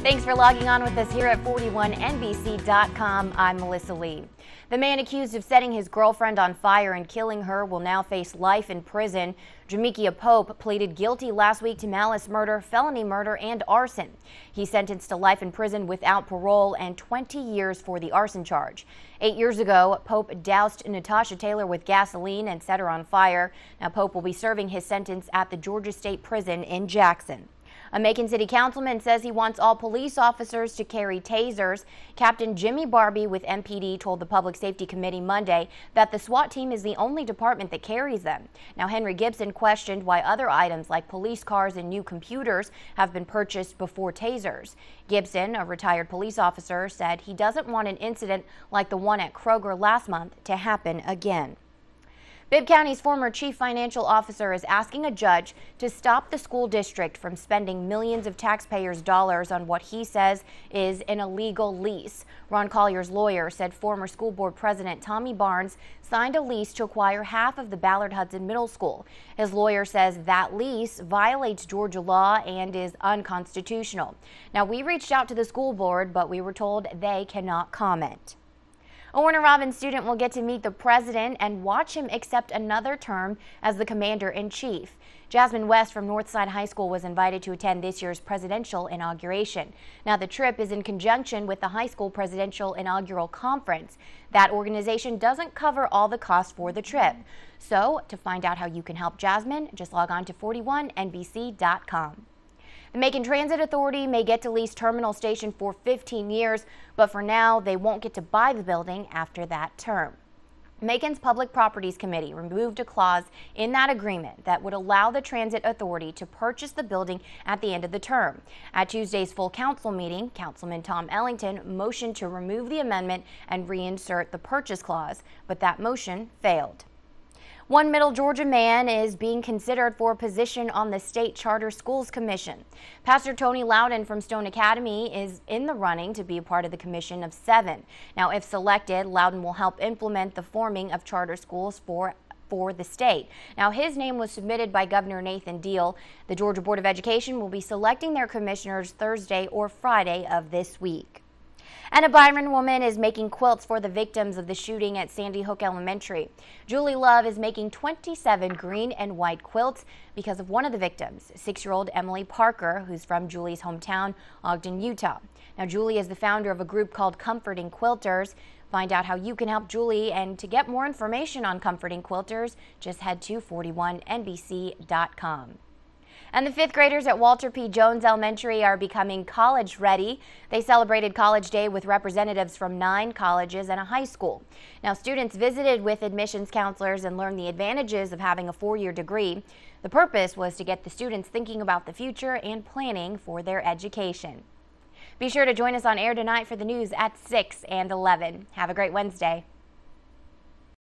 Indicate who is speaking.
Speaker 1: Thanks for logging on with us here at 41NBC.com. I'm Melissa Lee. The man accused of setting his girlfriend on fire and killing her will now face life in prison. Jamekia Pope pleaded guilty last week to malice murder, felony murder, and arson. He's sentenced to life in prison without parole and 20 years for the arson charge. 8 years ago, Pope doused Natasha Taylor with gasoline and set her on fire. Now, Pope will be serving his sentence at the Georgia State Prison in Jackson. A Macon City councilman says he wants all police officers to carry tasers. Captain Jimmy Barbie with MPD told the Public Safety Committee Monday that the SWAT team is the only department that carries them. Now, Henry Gibson questioned why other items like police cars and new computers have been purchased before tasers. Gibson, a retired police officer, said he doesn't want an incident like the one at Kroger last month to happen again. Bibb County's former chief financial officer is asking a judge to stop the school district from spending millions of taxpayers' dollars on what he says is an illegal lease. Ron Collier's lawyer said former school board president Tommy Barnes signed a lease to acquire half of the Ballard Hudson Middle School. His lawyer says that lease violates Georgia law and is unconstitutional. Now, we reached out to the school board, but we were told they cannot comment. A Warner Robins student will get to meet the president and watch him accept another term as the commander-in-chief. Jasmine West from Northside High School was invited to attend this year's presidential inauguration. Now, the trip is in conjunction with the high school presidential inaugural conference. That organization doesn't cover all the costs for the trip. So, to find out how you can help Jasmine, just log on to 41NBC.com. The Macon Transit Authority may get to lease Terminal Station for 15 years, but for now, they won't get to buy the building after that term. Macon's Public Properties Committee removed a clause in that agreement that would allow the Transit Authority to purchase the building at the end of the term. At Tuesday's full council meeting, Councilman Tom Ellington motioned to remove the amendment and reinsert the purchase clause, but that motion failed. One Middle Georgia man is being considered for a position on the State Charter Schools Commission. Pastor Tony Loudon from Stone Academy is in the running to be a part of the commission of 7. Now, if selected, Loudon will help implement the forming of charter schools for the state. Now, his name was submitted by Governor Nathan Deal. The Georgia Board of Education will be selecting their commissioners Thursday or Friday of this week. And a Byron woman is making quilts for the victims of the shooting at Sandy Hook Elementary. Julie Love is making 27 green and white quilts because of one of the victims, 6-year-old Emily Parker, who's from Julie's hometown, Ogden, Utah. Now, Julie is the founder of a group called Comforting Quilters. Find out how you can help Julie, and to get more information on Comforting Quilters, just head to 41NBC.com. And the 5th graders at Walter P. Jones Elementary are becoming college ready. They celebrated College Day with representatives from 9 colleges and a high school. Now, students visited with admissions counselors and learned the advantages of having a 4-year degree. The purpose was to get the students thinking about the future and planning for their education. Be sure to join us on air tonight for the news at 6 and 11. Have a great Wednesday.